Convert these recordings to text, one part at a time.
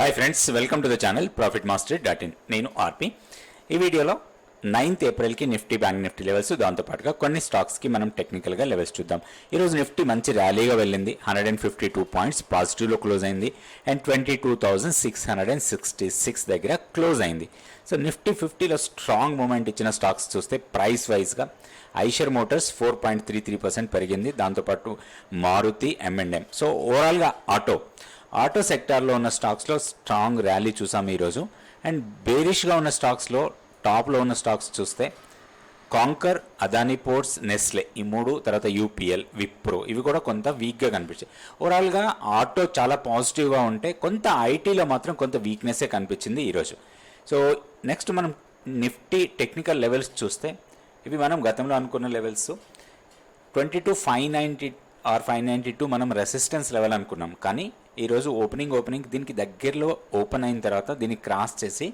Hi friends, welcome to the channel profitmaster.in. నేను RP. ఈ వీడియోలో 9th ఏప్రిల్కి నిఫ్టీ బ్యాంక్ నిఫ్టీ లెవెల్స్, దాంతోపాటుగా కొన్ని స్టాక్స్కి మనం టెక్నికల్గా లెవెల్స్ చూద్దాం. ఈరోజు నిఫ్టీ మంచి ర్యాలీగా వెళ్ళింది. 152 పాయింట్స్ పాజిటివ్లో క్లోజ్ అయింది అండ్ 22,666 దగ్గర క్లోజ్ అయింది. సో నిఫ్టీ 50లో స్ట్రాంగ్ మూమెంట్ ఇచ్చిన స్టాక్స్ చూస్తే ప్రైస్ వైజ్గా ఐషర్ మోటార్స్ 4.33% పెరిగింది. దాంతోపాటు మారుతి, M&M. సో ఓవరాల్గా ఆటో సెక్టార్లో ఉన్న స్టాక్స్లో స్ట్రాంగ్ ర్యాలీ చూసాం ఈరోజు. అండ్ బేరిష్గా ఉన్న స్టాక్స్లో టాప్లో ఉన్న స్టాక్స్ చూస్తే కాంకర్, అదానీ పోర్ట్స్, నెస్లే, ఈ మూడు, తర్వాత యూపీఎల్, విప్రో, ఇవి కూడా కొంత వీక్గా కనిపించాయి. ఓవరాల్గా ఆటో చాలా పాజిటివ్గా ఉంటే కొంత ఐటీలో మాత్రం కొంత వీక్నెస్సే కనిపించింది ఈరోజు. సో నెక్స్ట్ మనం నిఫ్టీ టెక్నికల్ లెవెల్స్ చూస్తే ఇవి మనం గతంలో అనుకున్న లెవెల్స్ 22,590 ఆర్ 592 మనం రెసిస్టెన్స్ లెవెల్ అనుకున్నాం. కానీ ఈరోజు ఓపెనింగ్ దీనికి దగ్గరలో ఓపెన్ అయిన తర్వాత దీన్ని క్రాస్ చేసి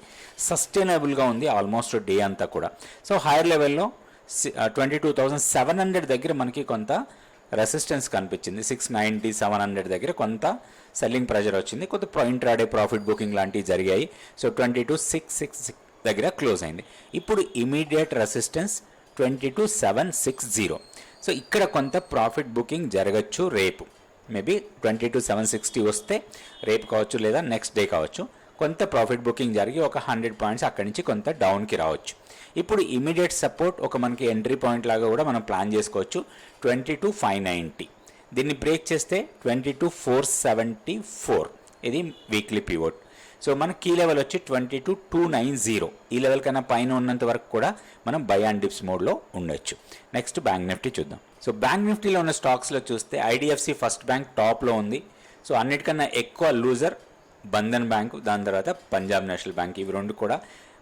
సస్టైనబుల్గా ఉంది ఆల్మోస్ట్ డే అంతా కూడా. సో హైయర్ లెవెల్లో 22,700 దగ్గర మనకి కొంత రెసిస్టెన్స్ కనిపించింది. 690, 700 దగ్గర కొంత సెల్లింగ్ ప్రెషర్ వచ్చింది. కొంత ఇంట్రాడే ప్రాఫిట్ బుకింగ్ లాంటివి జరిగాయి. సో 22,666 దగ్గర క్లోజ్ అయింది. ఇప్పుడు ఇమీడియట్ రెసిస్టెన్స్ 22,760. సో ఇక్కడ కొంత ప్రాఫిట్ బుకింగ్ జరగచ్చు రేపు. మేబీ 22,760 వస్తే రేపు కావచ్చు, లేదా నెక్స్ట్ డే కావచ్చు. కొంత ప్రాఫిట్ బుకింగ్ జరిగి ఒక 100 పాయింట్స్ అక్కడి నుంచి కొంత డౌన్కి రావచ్చు. ఇప్పుడు ఇమీడియట్ సపోర్ట్ ఒక మనకి ఎంట్రీ పాయింట్ లాగా కూడా మనం ప్లాన్ చేసుకోవచ్చు. 22,590 దీన్ని బ్రేక్ చేస్తే 22,474 ఇది వీక్లీ పివోట్. సో మన కీ లెవెల్ వచ్చి 22,290. ఈ లెవెల్ కన్నా పైన ఉన్నంత వరకు కూడా మనం బై అండ్ డిప్స్ మోడ్లో ఉండొచ్చు. నెక్స్ట్ బ్యాంక్ నిఫ్టీ చూద్దాం. సో బ్యాంక్ నిఫ్టీలో ఉన్న స్టాక్స్లో చూస్తే ఐడిఎఫ్సి ఫస్ట్ బ్యాంక్ టాప్లో ఉంది. సో అన్నిటికన్నా ఎక్కువ లూజర్ బంధన్ బ్యాంకు, దాని తర్వాత పంజాబ్ నేషనల్ బ్యాంక్, ఇవి రెండు కూడా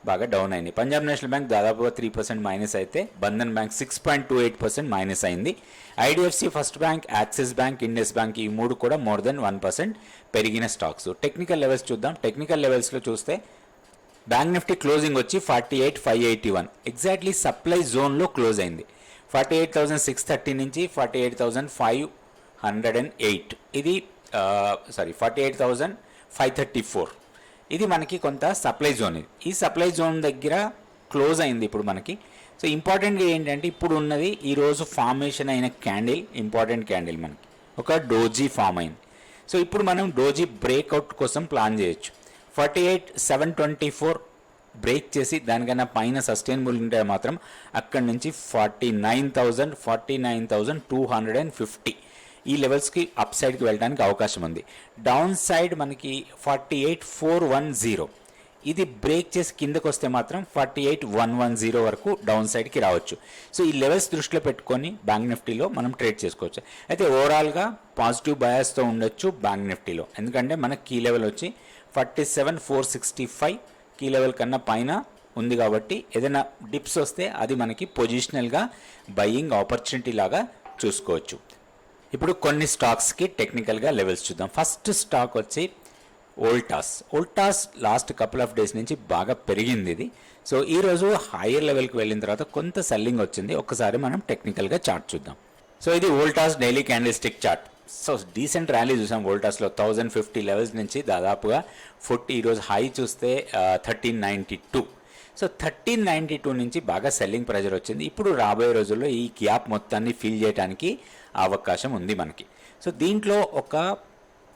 బాగా డౌన్ అయినాయి. పంజాబ్ నేషనల్ బ్యాంక్ దాదాపుగా 3% మైనస్ అయితే బంధన్ బ్యాంక్ 6.28% మైనస్ అయింది. IDFC first bank, axis bank, Indus bank, ఈ మూడు కూడా మోర్ దెన్ 1% పెరిగిన స్టాక్స్. టెక్నికల్ లెవెల్స్ చూద్దాం. టెక్నికల్ లెవెల్స్లో చూస్తే బ్యాంక్ నిఫ్టీ క్లోజింగ్ వచ్చి 48,581 ఎగ్జాక్ట్లీ సప్లై జోన్లో క్లోజ్ అయింది. 48,630 నుంచి 48,508 ఇది 48,534 ఇది మనకి కొంత సప్లై జోన్. ఈ సప్లై జోన్ దగ్గర క్లోజ్ అయింది ఇప్పుడు మనకి. సో ఇంపార్టెంట్గా ఏంటంటే ఇప్పుడు ఉన్నది ఈరోజు ఫార్మేషన్ అయిన క్యాండిల్, ఇంపార్టెంట్ క్యాండిల్ మనకి ఒక డోజీ ఫామ్ అయింది. సో ఇప్పుడు మనం డోజీ బ్రేక్అవుట్ కోసం ప్లాన్ చేయొచ్చు. 48,724 బ్రేక్ చేసి దానికన్నా పైన సస్టైనబుల్ ఉంటే మాత్రం అక్కడి నుంచి 49,250 ఈ లెవెల్స్కి అప్ సైడ్కి వెళ్ళడానికి అవకాశం ఉంది. డౌన్ సైడ్ మనకి 48,410 ఇది బ్రేక్ చేసి కిందకు వస్తే మాత్రం 48,110 వరకు డౌన్ సైడ్కి రావచ్చు. సో ఈ లెవెల్స్ దృష్టిలో పెట్టుకొని బ్యాంక్ నిఫ్టీలో మనం ట్రేడ్ చేసుకోవచ్చు. అయితే ఓవరాల్గా పాజిటివ్ బయాస్తో ఉండొచ్చు బ్యాంక్ నిఫ్టీలో. ఎందుకంటే మన కీ లెవెల్ వచ్చి 47,465 కీ లెవెల్ కన్నా పైన ఉంది కాబట్టి ఏదైనా డిప్స్ వస్తే అది మనకి పొజిషనల్గా బయింగ్ ఆపర్చునిటీ లాగా చూసుకోవచ్చు. ఇప్పుడు కొన్ని స్టాక్స్కి టెక్నికల్గా లెవెల్స్ చూద్దాం. ఫస్ట్ స్టాక్ వచ్చి Voltas last couple of days నుంచి బాగా పెరిగింది ఇది. సో ఈరోజు హైయర్ లెవెల్కి వెళ్ళిన తర్వాత కొంత సెల్లింగ్ వచ్చింది. ఒక్కసారి మనం టెక్నికల్గా చార్ట్ చూద్దాం. సో ఇది Voltas daily candle stick chart. So decent rally చూసాం వోల్టాస్లో. 1,050 లెవెల్స్ నుంచి దాదాపుగా 40, ఈరోజు హై చూస్తే 1,392. సో 1,392 నుంచి బాగా సెల్లింగ్ ప్రెజర్ వచ్చింది. ఇప్పుడు రాబోయే రోజుల్లో ఈ గ్యాప్ మొత్తాన్ని ఫిల్ చేయడానికి అవకాశం ఉంది మనకి. సో దీంట్లో ఒక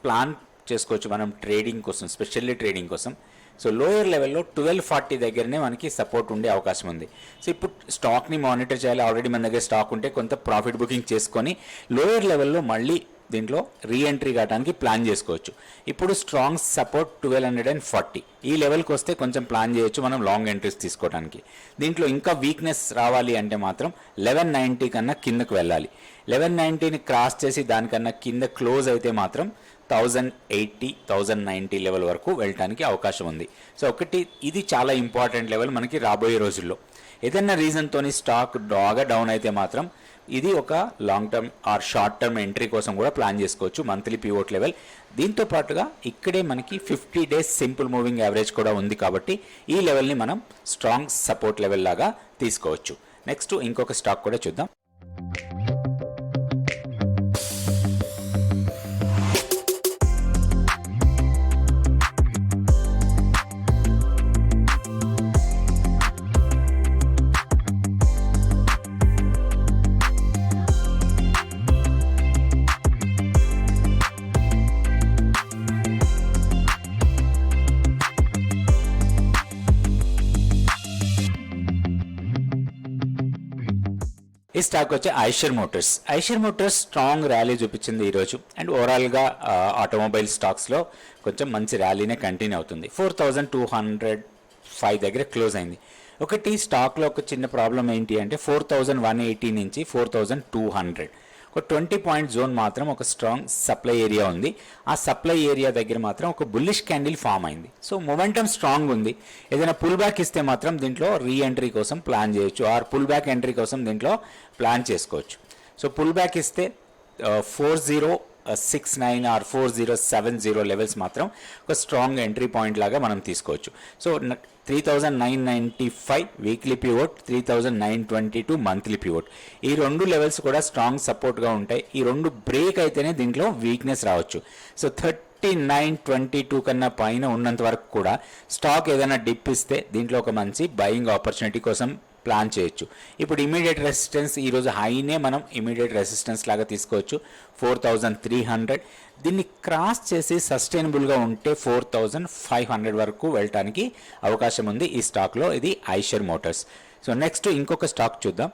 ప్లాన్ చేసుకోవచ్చు మనం ట్రేడింగ్ కోసం, స్పెషల్లీ ట్రేడింగ్ కోసం. సో లోయర్ లెవెల్లో 1240 దగ్గరనే మనకి సపోర్ట్ ఉండే అవకాశం ఉంది. సో ఇప్పుడు స్టాక్ని మానిటర్ చేయాలి. ఆల్రెడీ మన దగ్గర స్టాక్ ఉంటే కొంత ప్రాఫిట్ బుకింగ్ చేసుకొని లోయర్ లెవెల్లో మళ్ళీ దీంట్లో రీఎంట్రీ కావడానికి ప్లాన్ చేసుకోవచ్చు. ఇప్పుడు స్ట్రాంగ్ సపోర్ట్ 1240 ఈ లెవెల్కి వస్తే కొంచెం ప్లాన్ చేయొచ్చు మనం లాంగ్ ఎంట్రీస్ తీసుకోవడానికి. దీంట్లో ఇంకా వీక్నెస్ రావాలి అంటే మాత్రం 1190 కన్నా కిందకు వెళ్ళాలి. 1190ని క్రాస్ చేసి దానికన్నా కింద క్లోజ్ అయితే మాత్రం 1,080, 1,090 లెవెల్ వరకు వెళ్ళడానికి అవకాశం ఉంది. సో ఒకటి ఇది చాలా ఇంపార్టెంట్ లెవెల్ మనకి రాబోయే రోజుల్లో. ఏదైనా రీజన్తో స్టాక్ బాగా డౌన్ అయితే మాత్రం ఇది ఒక long term are short term entry కోసం కూడా ప్లాన్ చేసుకోవచ్చు. Monthly pivot level. దీంతో పాటుగా ఇక్కడే మనకి 50 డేస్ సింపుల్ మూవింగ్ యావరేజ్ కూడా ఉంది కాబట్టి ఈ లెవెల్ని మనం స్ట్రాంగ్ సపోర్ట్ లెవెల్ లాగా తీసుకోవచ్చు. నెక్స్ట్ ఇంకొక స్టాక్ కూడా చూద్దాం. ఈ స్టాక్ వచ్చి ఐషర్ మోటార్స్ స్ట్రాంగ్ ర్యాలీ చూపించింది ఈరోజు. అండ్ ఓవరాల్గా ఆటోమొబైల్ స్టాక్స్లో కొంచెం మంచి ర్యాలీనే కంటిన్యూ అవుతుంది. 4205 దగ్గర క్లోజ్ అయింది. ఒకటి స్టాక్లో ఒక చిన్న ప్రాబ్లం ఏంటి అంటే 4180 నుంచి 4200 ఒక 20 పాయింట్ జోన్ మాత్రం ఒక స్ట్రాంగ్ సప్లై ఏరియా ఉంది. ఆ సప్లై ఏరియా దగ్గర మాత్రం ఒక బుల్లిష్ క్యాండిల్ ఫామ్ అయింది. సో మొమెంటమ్ స్ట్రాంగ్ ఉంది. ఏదైనా పుల్ బ్యాక్ ఇస్తే మాత్రం దీంట్లో రీ ఎంట్రీ కోసం ప్లాన్ చేయొచ్చు, ఆర్ పుల్ బ్యాక్ ఎంట్రీ కోసం దీంట్లో ప్లాన్ చేసుకోవచ్చు. సో పుల్ బ్యాక్ ఇస్తే 4069 ఆర్ 4070 లెవెల్స్ మాత్రం ఒక స్ట్రాంగ్ ఎంట్రీ పాయింట్ లాగా మనం తీసుకోవచ్చు. So 3995 weekly pivot, 3922 monthly pivot, ఈ రెండు లెవెల్స్ కూడా స్ట్రాంగ్ సపోర్ట్గా ఉంటాయి. ఈ రెండు బ్రేక్ అయితేనే దీంట్లో వీక్నెస్ రావచ్చు. సో 3922 కన్నా పైన ఉన్నంత వరకు కూడా స్టాక్ ఏదైనా డిప్ ఇస్తే దీంట్లో ఒక మంచి బయింగ్ ఆపర్చునిటీ కోసం ప్లాన్ చేయొచ్చు. ఇప్పుడు ఇమీడియట్ రెసిస్టెన్స్ ఈరోజు హైనే మనం ఇమీడియట్ రెసిస్టెన్స్ లాగా తీసుకోవచ్చు 4300. దీన్ని క్రాస్ చేసి సస్టైనబుల్గా ఉంటే 4500 వరకు వెళ్ళటానికి అవకాశం ఉంది ఈ స్టాక్లో. ఇది ఐషర్ మోటార్స్. సో నెక్స్ట్ ఇంకొక స్టాక్ చూద్దాం.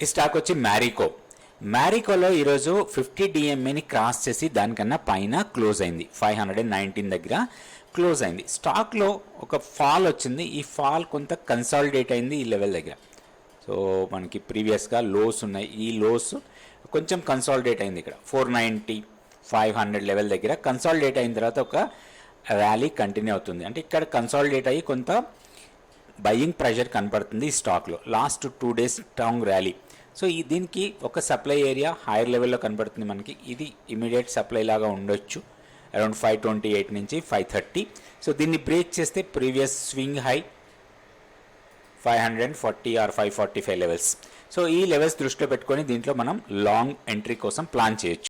ఈ స్టాక్ వచ్చి మ్యారికోలో ఈరోజు 50 DMAని క్రాస్ చేసి దానికన్నా పైన క్లోజ్ అయింది. 519 దగ్గర క్లోజ్ అయింది. స్టాక్లో ఒక ఫాల్ వచ్చింది. ఈ ఫాల్ కొంత కన్సాలిడేట్ అయింది ఈ లెవెల్ దగ్గర. సో మనకి ప్రీవియస్గా లోస్ ఉన్నాయి, ఈ లోస్ కొంచెం కన్సాలిడేట్ అయింది. ఇక్కడ 490 500 లెవెల్ దగ్గర కన్సాలిడేట్ అయిన తర్వాత ఒక ర్యాలీ కంటిన్యూ అవుతుంది. అంటే ఇక్కడ కన్సాలిడేట్ అయ్యి కొంత బయింగ్ ప్రెషర్ కనపడుతుంది ఈ స్టాక్లో. Last 2 days strong rally. So దీనికి ఒక సప్లై ఏరియా హైయర్ లెవెల్లో కనపడుతుంది మనకి. ఇది ఇమీడియట్ సప్లై లాగా ఉండొచ్చు అరౌండ్ 528 నుంచి 530. సో దీన్ని బ్రేక్ చేస్తే previous swing high 540 or 545 levels. So ఈ లెవెల్స్ దృష్టిలో పెట్టుకొని దీంట్లో మనం లాంగ్ ఎంట్రీ కోసం ప్లాన్ చేయొచ్చు.